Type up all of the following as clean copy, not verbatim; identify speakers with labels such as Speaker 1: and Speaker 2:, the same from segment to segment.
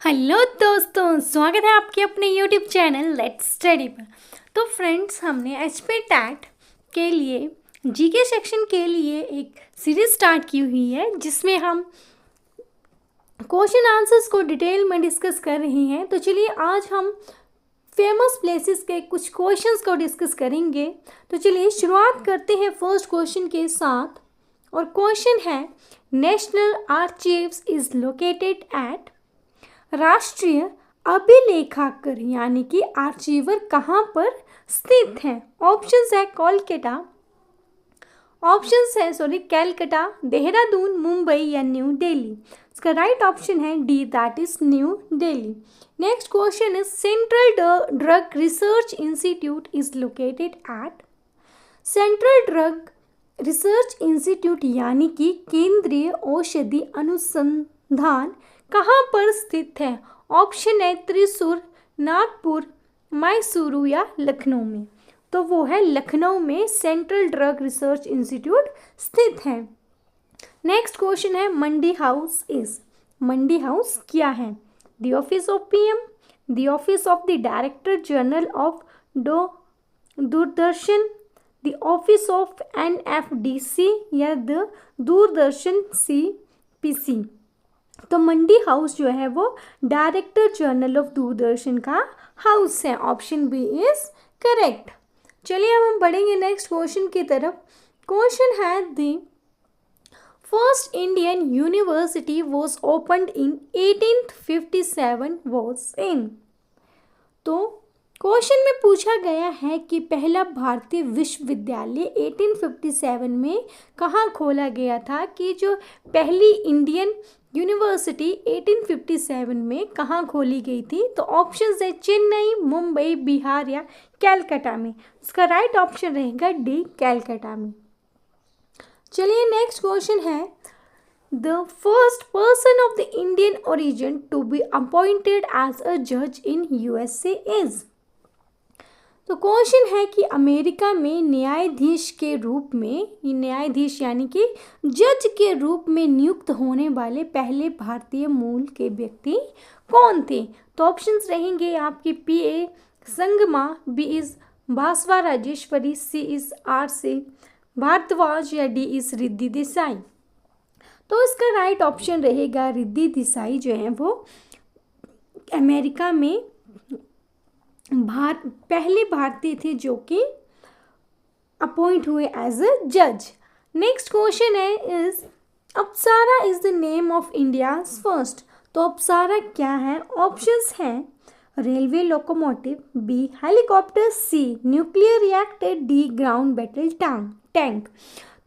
Speaker 1: Hello दोस्तों, स्वागत है आपके अपने यूट्यूब चैनल लेट्स स्टडी पर। तो फ्रेंड्स, हमने एचपी टैट के लिए जीके सेक्शन के लिए एक सीरीज स्टार्ट की हुई है जिसमें हम क्वेश्चन आंसर्स को डिटेल में डिस्कस कर रहे हैं। तो चलिए आज हम फेमस प्लेसेस के कुछ क्वेश्चंस को डिस्कस करेंगे। तो चलिए शुरुआत करते हैं फर्स्ट क्वेश्चन के साथ। और क्वेश्चन है, national archives is located eight. राष्ट्रीय अभिलेखागार यानी कि आर्चीवर कहाँ पर स्थित है? ऑप्शंस है कैलकाटा, देहरादून, मुंबई या न्यू दिल्ली। इसका राइट ऑप्शन है D, that is New Delhi. Next question is, central drug research institute is located eight. Central drug research institute यानी कि केंद्रीय औषधि अनुसंधान कहाँ पर स्थित है? ऑप्शन है त्रिशूर, नागपुर, मैसूरू या लखनऊ में। तो वो है लखनऊ में सेंट्रल ड्रग रिसर्च इंस्टीट्यूट स्थित है। नेक्स्ट क्वेश्चन है, मंडी हाउस क्या है? The office of PM, the office of the director general of Doordarshan, the office of NFDC या द दूरदर्शन सीपीसी। तो मंडी हाउस जो है वो डायरेक्टर जनरल ऑफ दूरदर्शन का हाउस है। Option B is correct. चलिए अब हम बढ़ेंगे नेक्स्ट क्वेश्चन की तरफ। क्वेश्चन है, the first Indian university was opened in 1857 was in. तो क्वेश्चन में पूछा गया है कि पहला भारतीय विश्वविद्यालय 1857 में कहाँ खोला गया था? कि जो पहली इंडियन यूनिवर्सिटी 1857 में कहाँ खोली गई थी? तो ऑप्शंस है चेन्नई, मुंबई, बिहार या कैलकाटा में। इसका राइट ऑप्शन रहेगा डी, कैलकाटा में। चलिए नेक्स्ट क्वेश्चन है, the first person of the Indian origin to be appointed as a जज इन यूएसए इज। तो क्वेश्चन है कि अमेरिका में न्यायाधीश के रूप में, न्यायाधीश यानी कि जज के रूप में नियुक्त होने वाले पहले भारतीय मूल के व्यक्ति कौन थे? तो ऑप्शंस रहेंगे आपके P A Sangma, B is Bhaswa Rajeshwari, C is R S Bhardwaj या डी इज रिद्धि देसाई। तो इसका राइट ऑप्शन रहेगा रिद्धि देसाई जो है वो अमेरिका में पहले भारतीय थे जो कि अपॉइंट हुए एज अ जज। नेक्स्ट क्वेश्चन है, is Apsara is the name of India's first. तो अप्सरा क्या है? ऑप्शंस हैं railway locomotive, B helicopter, C nuclear reactor, D ground battle tank.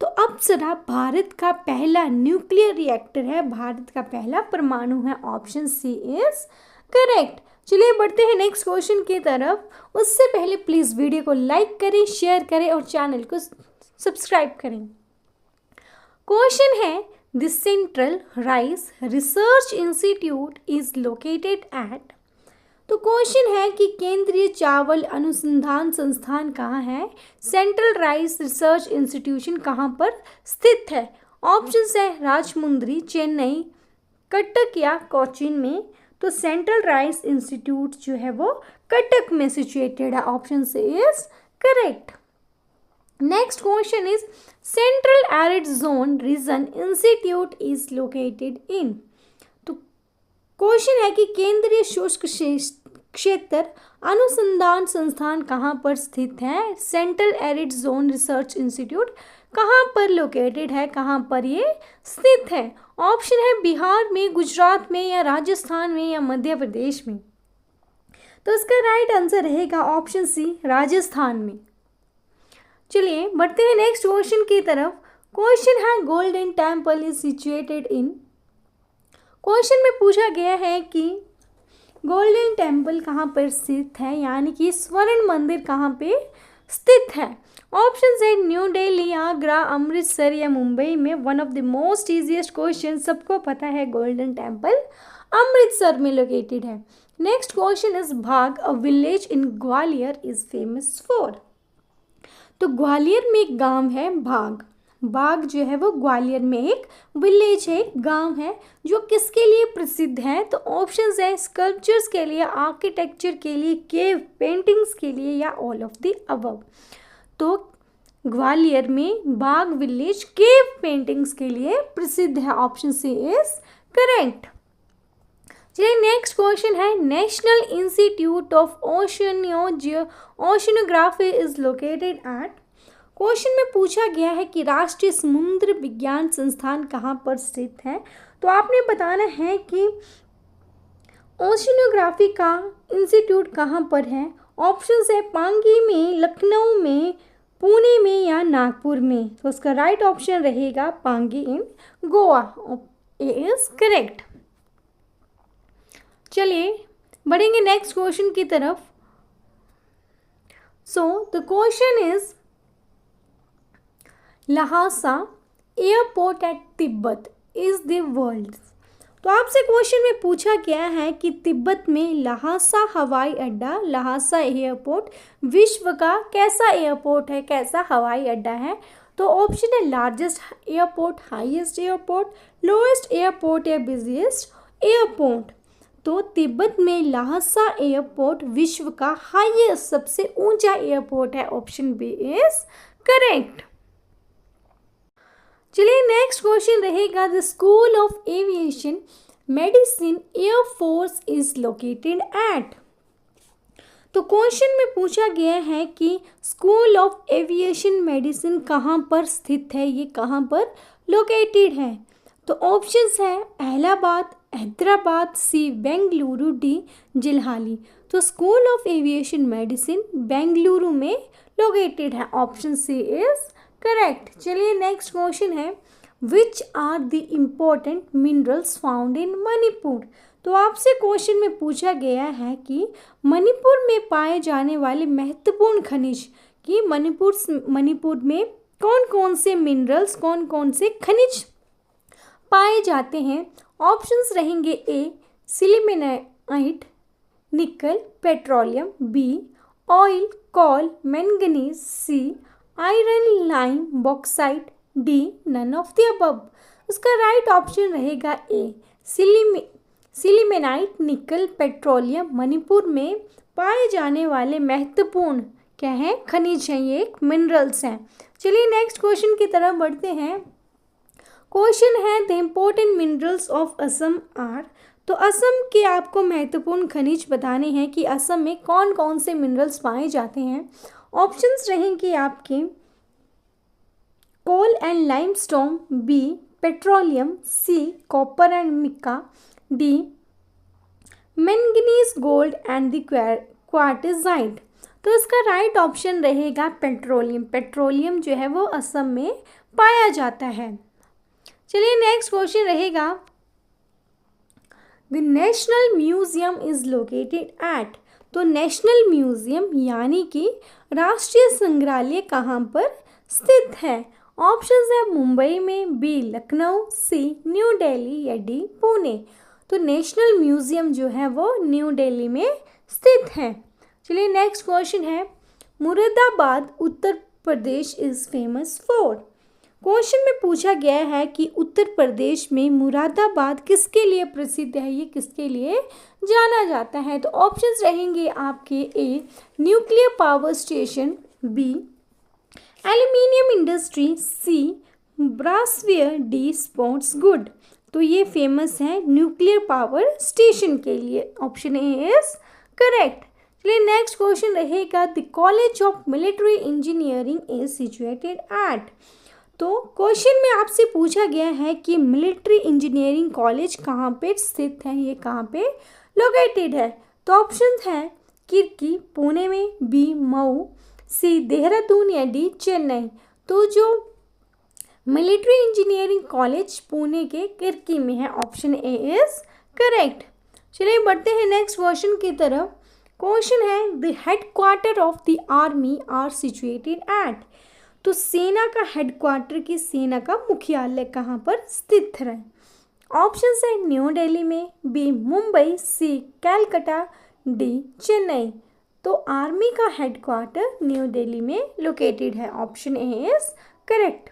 Speaker 1: तो अप्सरा भारत का पहला न्यूक्लियर रिएक्टर है, भारत का पहला परमाणु है। Option C is correct. चलिए बढ़ते हैं नेक्स्ट क्वेश्चन की तरफ। उससे पहले प्लीज़ वीडियो को लाइक करें, शेयर करें और चैनल को सब्सक्राइब करें। क्वेश्चन है, the central rice research institute is located at. तो क्वेश्चन है कि केंद्रीय चावल अनुसंधान संस्थान कहाँ है? सेंट्रल राइस रिसर्च इंस्टीट्यूशन कहाँ पर स्थित है? ऑप्शंस है राजमुंद्री, चेन्नई, कटक या कोचीन में। तो सेंट्रल राइस इंस्टीट्यूट जो है वो कटक में सिचुएटेड है। Option C is correct. Next question is, central arid zone region institute is located in. तो क्वेश्चन है कि केंद्रीय शुष्क क्षेत्र अनुसंधान संस्थान कहाँ पर स्थित है? Central arid zone research institute कहाँ पर लोकेटेड है, कहाँ पर ये स्थित है? ऑप्शन है बिहार में, गुजरात में या राजस्थान में या मध्य प्रदेश में। तो इसका राइट आंसर रहेगा ऑप्शन सी, राजस्थान में। चलिए बढ़ते हैं नेक्स्ट क्वेश्चन की तरफ। क्वेश्चन है, golden temple is situated in. Question में पूछा गया है कि गोल्डन टेम्पल कहाँ पर स्थित है, यानी कि स्वर्ण मंदिर कहाँ पे स्थित है? ऑप्शन है न्यू दिल्ली, आगरा, अमृतसर या मुंबई में। One of the most easiest question, सबको पता है गोल्डन टेम्पल अमृतसर में लोकेटेड है। नेक्स्ट क्वेश्चन इज, भाग a village in Gwalior is famous for. तो ग्वालियर में एक गांव है भाग, बाग जो है वो ग्वालियर में एक विलेज है, एक गांव है, जो किसके लिए प्रसिद्ध है? तो ऑप्शंस है स्कल्पचर्स के लिए, आर्किटेक्चर के लिए, केव पेंटिंग्स के लिए, या ऑल ऑफ द अबव। तो ग्वालियर में बाग विलेज केव पेंटिंग्स के लिए प्रसिद्ध है। Option C is correct. चलिए नेक्स्ट क्वेश्चन है, national institute of oceanography is located at. Question में पूछा गया है कि राष्ट्रीय समुद्र विज्ञान संस्थान कहाँ पर स्थित है। तो आपने बताना है कि ओशियनोग्राफी का इंस्टीट्यूट कहाँ पर है। ऑप्शंस है पांगी में, लखनऊ में, पुणे में, या नागपुर में। तो उसका राइट ऑप्शन रहेगा पांगी इन गोवा। ए इज करेक्ट। चलिए बढ़ेंगे नेक्स्ट क्वेश्चन की तरफ। So the question is Lhasa airport at Tibet is the world. तो आपसे क्वेश्चन में पूछा गया है कि तिब्बत में लहासा हवाई अड्डा, लहासा एयरपोर्ट विश्व का कैसा एयरपोर्ट है, कैसा हवाई अड्डा है। तो ऑप्शन है largest airport, highest airport, lowest airport, या बिजिएस्ट एयरपोर्ट। तो तिब्बत में लहासा एयरपोर्ट विश्व का हाईएस्ट, सबसे ऊंचा एयरपोर्ट है। Option B is correct. चलिए नेक्स्ट क्वेश्चन रहेगा, the school of aviation medicine air force is located at. तो क्वेश्चन में पूछा गया है कि स्कूल ऑफ एविएशन मेडिसिन कहाँ पर स्थित है, ये कहाँ पर लोकेटेड है। तो ऑप्शंस है इलाहाबाद, हैदराबाद, सी बेंगलुरु, डी जिलहाली। तो school of aviation medicine Bengaluru में लोकेटेड है। Option C is correct. चलिए नेक्स्ट क्वेश्चन है, which are the important minerals found in Manipur. तो आपसे क्वेश्चन में पूछा गया है कि मणिपुर में पाए जाने वाले महत्वपूर्ण खनिज, कि मणिपुर में कौन कौन से मिनरल्स, कौन कौन से खनिज पाए जाते हैं। ऑप्शंस रहेंगे A sillimanite, nickel, petroleum, B oil, coal, manganese, C iron, lime, bauxite, D none of the above. उसका राइट ऑप्शन रहेगा A sillimanite, nickel, petroleum Manipur में पाए जाने वाले महत्वपूर्ण क्या है, खनिज हैं, ये एक मिनरल्स हैं। चलिए नेक्स्ट क्वेश्चन की तरफ बढ़ते हैं। क्वेश्चन है the important minerals of Assam are. तो असम के आपको महत्वपूर्ण खनिज बताने हैं कि असम में कौन कौन से मिनरल्स पाए जाते हैं। ऑप्शंस रहेंगे आपके coal and limestone, B petroleum, C copper and mica, D manganese, gold and the quartzite. तो इसका राइट ऑप्शन रहेगा पेट्रोलियम। पेट्रोलियम जो है वो असम में पाया जाता है। चलिए नेक्स्ट क्वेश्चन रहेगा, the national museum is located at. तो नेशनल म्यूजियम यानी कि राष्ट्रीय संग्रहालय कहाँ पर स्थित है। ऑप्शंस है मुंबई में, बी लखनऊ, सी न्यू दिल्ली, या डी पुणे। तो नेशनल म्यूजियम जो है वो न्यू दिल्ली में स्थित है। चलिए नेक्स्ट क्वेश्चन है, Moradabad Uttar Pradesh is famous for. Question में पूछा गया है कि उत्तर प्रदेश में मुरादाबाद किसके लिए प्रसिद्ध है, ये किसके लिए जाना जाता है। तो ऑप्शंस रहेंगे आपके A nuclear power station, B aluminium industry, C brassware, D sports good. तो ये फेमस है न्यूक्लियर पावर स्टेशन के लिए। Option A is correct. चलिए नेक्स्ट क्वेश्चन रहेगा, the college of military engineering is situated at. तो क्वेश्चन में आपसे पूछा गया है कि मिलिट्री इंजीनियरिंग कॉलेज कहाँ पे स्थित है, ये कहाँ पे लोकेटेड है। तो ऑप्शन है किर्की पुणे में, बी मऊ, सी देहरादून, या डी चेन्नई। तो जो मिलिट्री इंजीनियरिंग कॉलेज पुणे के किर्की में है। Option A is correct. चलिए बढ़ते हैं नेक्स्ट क्वेश्चन की तरफ। क्वेश्चन है, the headquarter of the army are situated at. तो सेना का हेडक्वार्टर की, सेना का मुख्यालय कहाँ पर स्थित है। ऑप्शंस है न्यू दिल्ली में, बी मुंबई, सी कलकत्ता, डी चेन्नई। तो आर्मी का हेडक्वार्टर न्यू दिल्ली में लोकेटेड है। Option A is correct.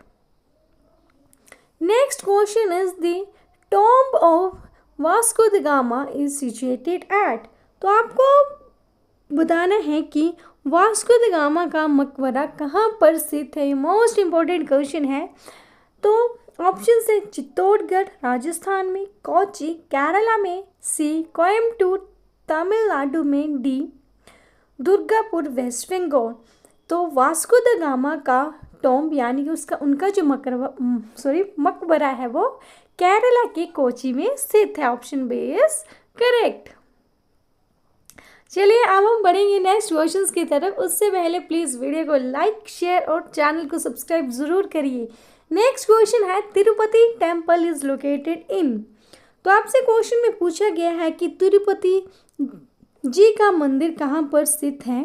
Speaker 1: Next question is the tomb of Vasco the gamma is situated at. तो आपको बताना है कि वास्को द गामा का मकबरा कहाँ पर स्थित है। मोस्ट इम्पोर्टेंट क्वेश्चन है। तो ऑप्शन है चित्तौड़गढ़ राजस्थान में, कोच्चि केरला में, सी कोयम्बटूर तमिलनाडु में, डी दुर्गापुर वेस्ट बंगाल। तो वास्को द गामा का टॉम्ब यानी कि उनका जो मकबरा है वो केरला के कोच्चि में स्थित है। Option B is correct. चलिए अब हम बढ़ेंगे नेक्स्ट क्वेश्चंस की तरफ। उससे पहले प्लीज़ वीडियो को लाइक, शेयर और चैनल को सब्सक्राइब ज़रूर करिए। नेक्स्ट क्वेश्चन है Tirupati temple is located in. तो आपसे क्वेश्चन में पूछा गया है कि तिरुपति जी का मंदिर कहाँ पर स्थित है।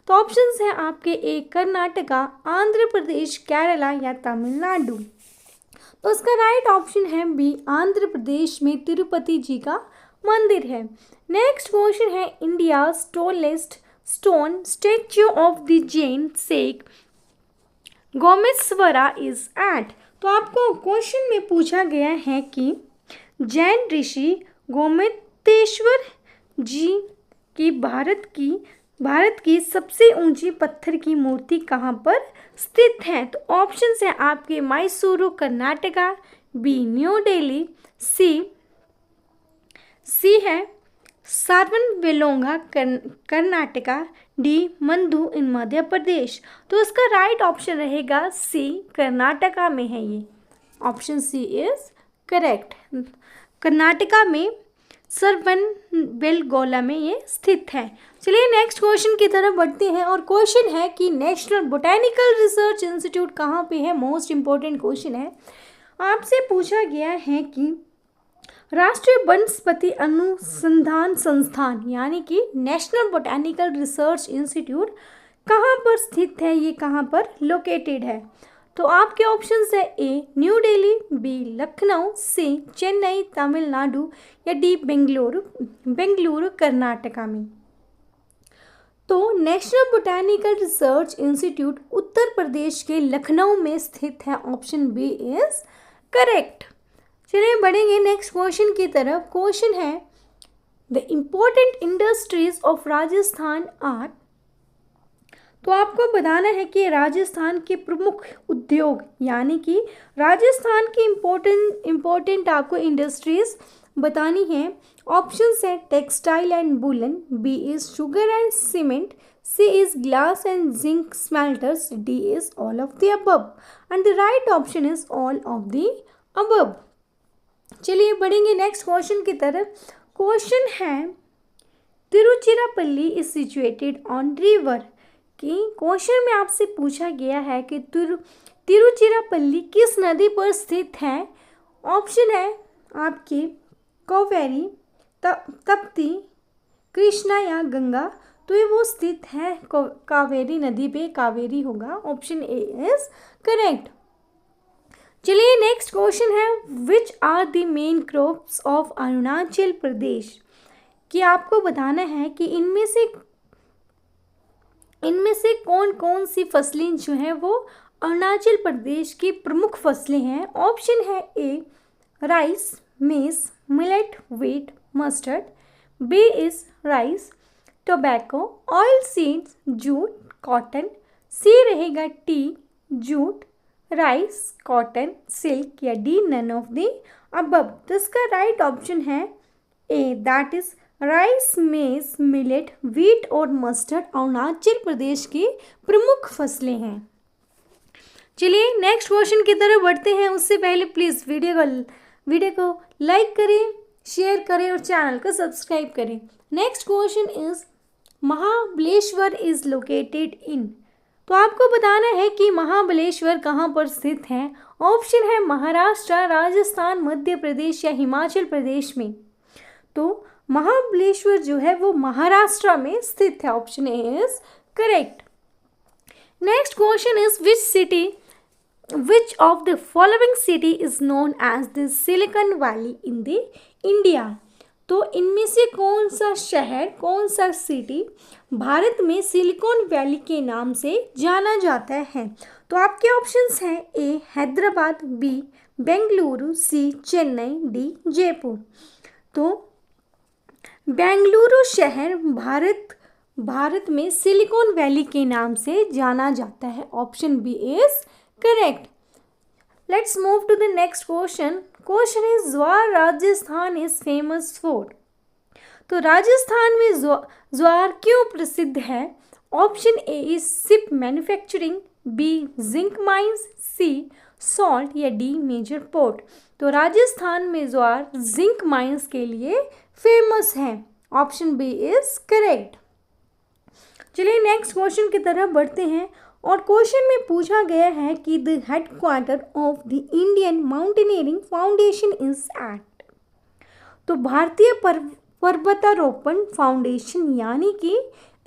Speaker 1: तो ऑप्शंस हैं आपके ए कर्नाटका, आंध्र प्रदेश, केरला या तमिलनाडु। तो उसका राइट ऑप्शन है बी, आंध्र प्रदेश में तिरुपति जी का मंदिर है। नेक्स्ट क्वेश्चन है India tallest stone statue of the Jain sage Gomeshwara is at. तो आपको क्वेश्चन में पूछा गया है कि जैन ऋषि गोमतेश्वर जी की भारत की सबसे ऊंची पत्थर की मूर्ति कहाँ पर स्थित है। तो ऑप्शन है आपके मैसूरू कर्नाटका, बी न्यू दिल्ली, सी है सारनवेलोंगा कर्नाटका, डी मंदू इन मध्य प्रदेश। तो इसका राइट ऑप्शन रहेगा सी, कर्नाटका में है ये। Option C is correct. Karnataka में सरवनबेलगोला में ये स्थित है। चलिए नेक्स्ट क्वेश्चन की तरफ बढ़ते हैं और क्वेश्चन है कि नेशनल बोटैनिकल रिसर्च इंस्टीट्यूट कहाँ पे है। मोस्ट इम्पोर्टेंट क्वेश्चन है। आपसे पूछा गया है कि राष्ट्रीय वनस्पति अनुसंधान संस्थान यानी कि नेशनल बोटैनिकल रिसर्च इंस्टीट्यूट कहाँ पर स्थित है, ये कहाँ पर लोकेटेड है। तो आपके ऑप्शंस है A New Delhi, B Lucknow, C Chennai Tamil Nadu या डी बेंगलुरु कर्नाटका में। तो national botanical research institute Uttar Pradesh के लखनऊ में स्थित है। Option B is correct. चलिए बढ़ेंगे नेक्स्ट क्वेश्चन की तरफ। क्वेश्चन है the important industries of Rajasthan are. तो आपको बताना है कि राजस्थान के प्रमुख उद्योग यानी कि राजस्थान की इम्पोर्टेंट आपको इंडस्ट्रीज बतानी है। ऑप्शंस है textile and woollen, B is sugar and cement, C is glass and zinc smelters, D is all of the above and the right option is all of the above. चलिए बढ़ेंगे next question की तरफ। Question है Tiruchirappalli is situated on river. कि क्वेश्चन में आपसे पूछा गया है कि तिरुचिरापल्ली किस नदी पर स्थित है। ऑप्शन है आपके कावेरी, तप्ती, कृष्णा या गंगा। तो ये वो स्थित है कावेरी नदी पे, कावेरी होगा। Option A is correct. चलिए नेक्स्ट क्वेश्चन है which are the main crops of Arunachal Pradesh. कि आपको बताना है कि इनमें से कौन कौन सी फसलें जो हैं वो अरुणाचल प्रदेश की प्रमुख फसलें हैं। ऑप्शन है A rice, maize, millet, wheat, mustard, B is rice, tobacco, oil seeds, jute, cotton, C रहेगा tea, jute, rice, cotton, silk या D none of the above. तो इसका राइट ऑप्शन है A that is rice, maize, millet, wheat और mustard Arunachal Pradesh की प्रमुख फसलें हैं। चलिए नेक्स्ट क्वेश्चन की तरफ बढ़ते हैं। उससे पहले प्लीज़ वीडियो को लाइक करें, शेयर करें और चैनल को सब्सक्राइब करें। Next question is Mahabaleshwar is located in. तो आपको बताना है कि महाबलेश्वर कहाँ पर स्थित है। ऑप्शन है महाराष्ट्र, राजस्थान, मध्य प्रदेश या हिमाचल प्रदेश में। तो महाबलेश्वर जो है वो महाराष्ट्र में स्थित है। Option A is correct. Next question is which of the following city is known as the Silicon Valley in the India। तो इनमें से कौन सा शहर, कौन सा सिटी भारत में सिलिकॉन वैली के नाम से जाना जाता है। तो आपके ऑप्शंस हैं ए हैदराबाद, बी बेंगलुरु, सी चेन्नई, डी जयपुर। तो बेंगलुरु शहर भारत में सिलिकॉन वैली के नाम से जाना जाता है। Option B is correct. Let's move to the next question. Question is Zawar Rajasthan is famous for. तो राजस्थान में ज्वार क्यों प्रसिद्ध है? Option A is ship manufacturing, B zinc mines, C salt या डी मेजर पोर्ट। तो राजस्थान में ज्वार जिंक माइंस के लिए फेमस है। Option B is correct. चलिए नेक्स्ट क्वेश्चन की तरफ बढ़ते हैं और क्वेश्चन में पूछा गया है कि the headquarter of the Indian mountaineering foundation is at. तो भारतीय पर्वतारोपण फाउंडेशन यानी कि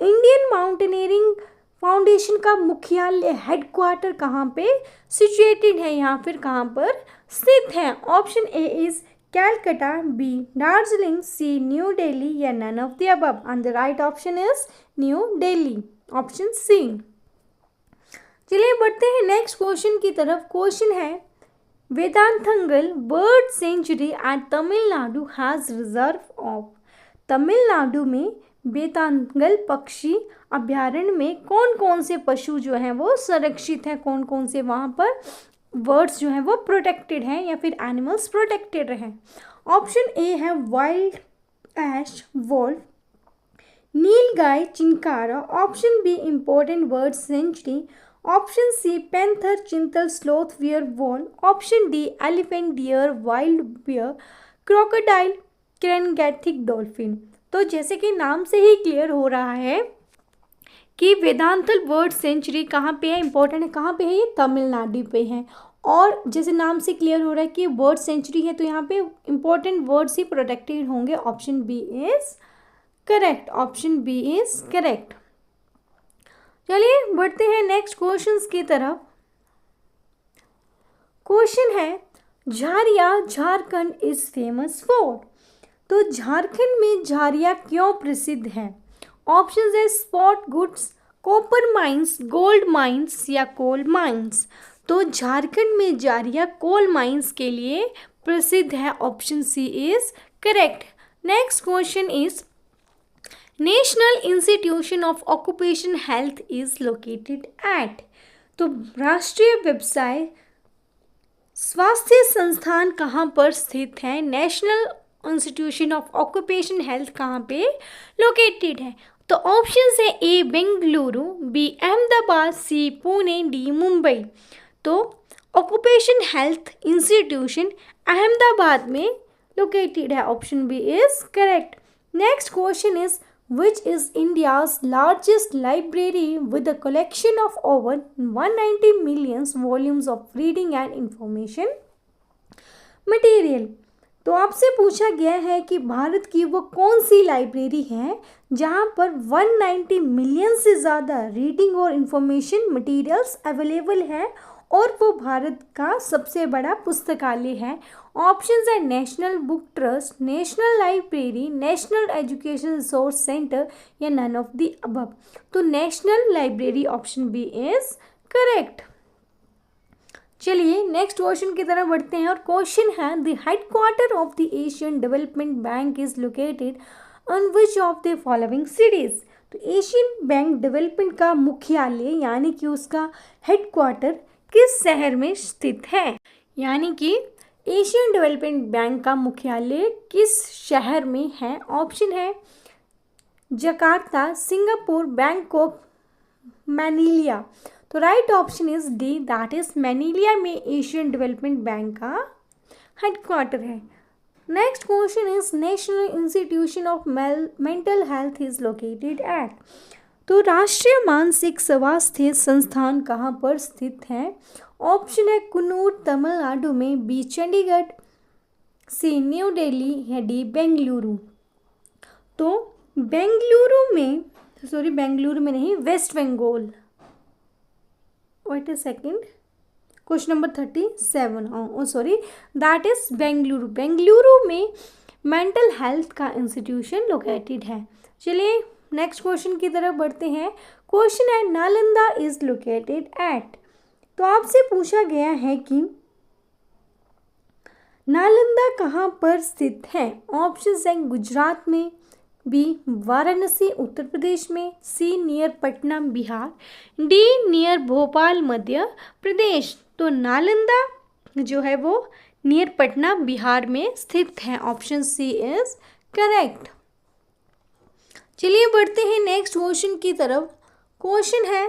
Speaker 1: इंडियन माउंटेनियरिंग फाउंडेशन का मुख्यालय हेडक्वार्टर कहाँ पे सिचुएटेड है या फिर कहाँ पर स्थित है? Option A is Calcutta, B Darjeeling, C new Delhi या none of the above. And the right option is New Delhi, option C. चलिए बढ़ते हैं नेक्स्ट क्वेश्चन की तरफ। क्वेश्चन है Vedanthangal bird sanctuary at Tamil Nadu has reserve of. Tamil Nadu में वेदांतंगल पक्षी अभ्यारण्य में कौन कौन से पशु जो हैं वो संरक्षित हैं, कौन कौन से वहाँ पर बर्ड्स जो हैं वो प्रोटेक्टेड हैं या फिर एनिमल्स प्रोटेक्टेड हैं? ऑप्शन ए है wild ass wolf, nilgai chinkara. Option B important bird sanctuary. Option C panther, chital, sloth, bear wall. Option D elephant, deer, wild boar, crocodile, Gangetic dolphin. तो जैसे कि नाम से ही क्लियर हो रहा है कि वेदांतल बर्ड सेंचुरी कहाँ पे है, इंपॉर्टेंट है, कहाँ पे है, ये तमिलनाडु पे है। और जैसे नाम से क्लियर हो रहा है कि बर्ड सेंचुरी है तो यहाँ पे इंपॉर्टेंट बर्ड्स ही प्रोटेक्टेड होंगे। Option B is correct, option B is correct. चलिए बढ़ते हैं नेक्स्ट क्वेश्चंस की तरफ। क्वेश्चन है Jharia Jharkhand is famous for. तो झारखंड में झारिया क्यों प्रसिद्ध है? ऑप्शन है sports goods, copper mines, gold mines या कोल माइंस। तो झारखंड में झारिया कोल माइंस के लिए प्रसिद्ध है। Option C is correct. Next question is national institution of occupation health is located at. तो राष्ट्रीय व्यवसाय स्वास्थ्य संस्थान कहाँ पर स्थित है? National institution of occupation health कहाँ पे लोकेटेड है? तो ऑप्शन है A Bengaluru, B Ahmedabad, C Pune, D Mumbai. तो ऑक्यूपेशन हेल्थ इंस्टीट्यूशन अहमदाबाद में लोकेटेड है। Option B is correct. Next question is which is India's largest library with a collection of over 190 million volumes of reading and information material। तो आपसे पूछा गया है कि भारत की वो कौन सी लाइब्रेरी है जहाँ पर 190 मिलियन से ज़्यादा रीडिंग और इंफॉर्मेशन मटेरियल्स अवेलेबल है और वो भारत का सबसे बड़ा पुस्तकालय है। ऑप्शंस है national book trust, national library, national education resource centre या नन ऑफ द अबव। तो national library, option B is correct. चलिए नेक्स्ट क्वेश्चन की तरफ बढ़ते हैं और क्वेश्चन है the headquarter of the Asian development bank is located on which of the following cities. तो एशियन बैंक डेवलपमेंट का मुख्यालय यानी कि उसका हेडक्वार्टर किस शहर में स्थित है? यानी कि एशियन डेवलपमेंट बैंक का मुख्यालय किस शहर में है? ऑप्शन है जकार्ता, सिंगापुर, बैंकॉक, मैनिला। तो right option is D, that is Manila में एशियन डेवलपमेंट बैंक का हेडक्वार्टर है। Next question is national institution of mental health is located at. तो राष्ट्रीय मानसिक स्वास्थ्य संस्थान कहाँ पर स्थित है? ऑप्शन है कुन्नूर, तमिलनाडु में, B Chandigarh, C new Delhi या डी बेंगलुरु। तो बेंगलुरु में नहीं, West Bengal. Wait a second, question number 37, that is Bengaluru. Bengaluru में मेंटल हेल्थ का इंस्टीट्यूशन लोकेटेड है। चलिए नेक्स्ट क्वेश्चन की तरफ बढ़ते हैं। क्वेश्चन है नालंदा इज लोकेटेड एट। तो आपसे पूछा गया है कि नालंदा कहाँ पर स्थित है? ऑप्शंस हैं गुजरात में, बी वाराणसी उत्तर प्रदेश में, C near Patna Bihar, D near Bhopal Madhya Pradesh. तो नालंदा जो है वो नियर पटना बिहार में स्थित है। Option C is correct. चलिए बढ़ते हैं नेक्स्ट क्वेश्चन की तरफ। क्वेश्चन है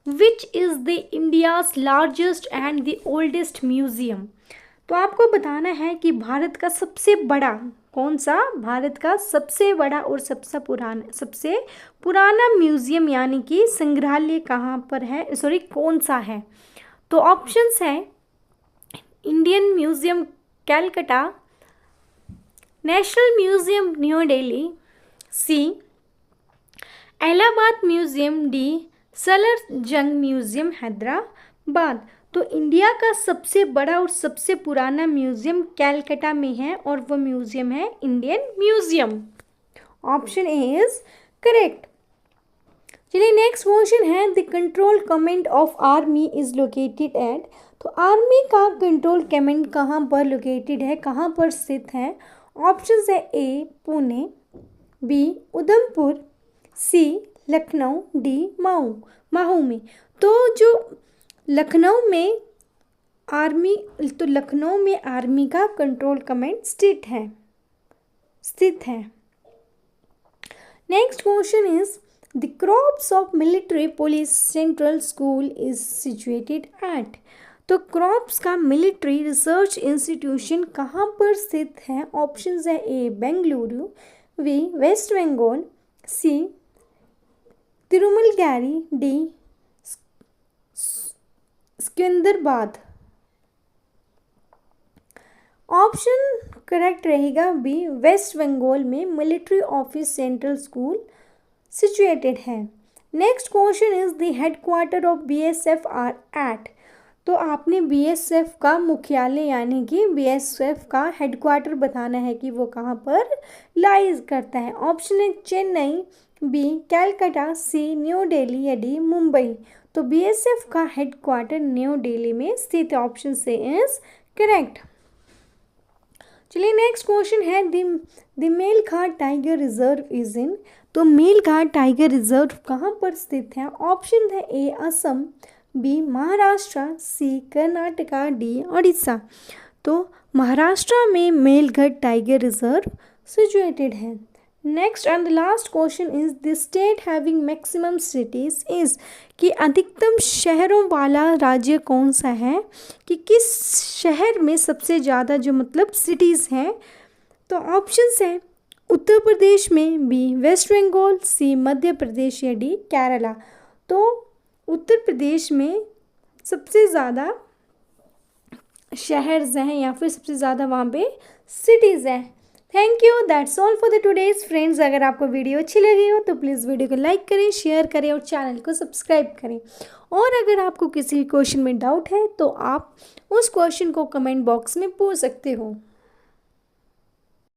Speaker 1: which is the India's largest and the oldest museum. तो आपको बताना है कि भारत का सबसे बड़ा कौन सा, भारत का सबसे बड़ा और सबसे पुराना म्यूजियम यानी कि संग्रहालय कहाँ पर है, सॉरी कौन सा है। तो ऑप्शंस है Indian museum Calcutta, national museum New Delhi, C Allahabad museum, D Salarjung museum Hyderabad. तो इंडिया का सबसे बड़ा और सबसे पुराना म्यूजियम कैलकाटा में है और वो म्यूजियम है Indian museum. Option A is correct. चलिए नेक्स्ट क्वेश्चन है the control command of army is located at. तो आर्मी का कंट्रोल कमांड कहाँ पर लोकेटेड है, कहाँ पर स्थित है। ऑप्शन है ए पुणे, बी उधमपुर, सी लखनऊ, डी महू में। तो जो लखनऊ में आर्मी का कंट्रोल कमांड स्थित है। Next question is the crops of military police central school is situated at. तो क्रॉप्स का मिलिट्री रिसर्च इंस्टीट्यूशन कहाँ पर स्थित है। ऑप्शन है A Bengaluru, B West Bengal, C Tirumalagiri, D Secunderabad. Option correct रहेगा बी वेस्ट बंगाल में military office central school situated है। Next question is the headquarter of BSF are at. तो आपने बीएसएफ का मुख्यालय यानी कि बीएसएफ का हेडक्वार्टर बताना है कि वो कहाँ पर लाइज करता है। ऑप्शन है चेन्नई, बी कैलकाटा, सी न्यू दिल्ली या डी मुंबई। तो बीएसएफ का हेडक्वार्टर न्यू दिल्ली में स्थित है। Option C is correct. चलिए नेक्स्ट क्वेश्चन है the Melghat tiger reserve is in. तो मेलघाट टाइगर रिजर्व कहाँ पर स्थित है। ऑप्शन है ए असम, बी महाराष्ट्र, सी कर्नाटका, डी उड़ीसा। तो महाराष्ट्र में मेलघाट टाइगर रिजर्व सिचुएटेड है। Next and the last question is the state having maximum cities is. कि अधिकतम शहरों वाला राज्य कौन सा है, कि किस शहर में सबसे ज़्यादा जो मतलब सिटीज़ हैं। तो ऑप्शंस हैं उत्तर प्रदेश में, बी वेस्ट बंगाल, सी मध्य प्रदेश या डी केरला। तो उत्तर प्रदेश में सबसे ज़्यादा शहर्स हैं या फिर सबसे ज़्यादा वहाँ पे सिटीज़ हैं। Thank you, that's all for the today's friends. अगर आपको वीडियो अच्छी लगी हो तो प्लीज़ वीडियो को लाइक करें, शेयर करें और चैनल को सब्सक्राइब करें। और अगर आपको किसी क्वेश्चन में डाउट है तो आप उस क्वेश्चन को कमेंट बॉक्स में पूछ सकते हो।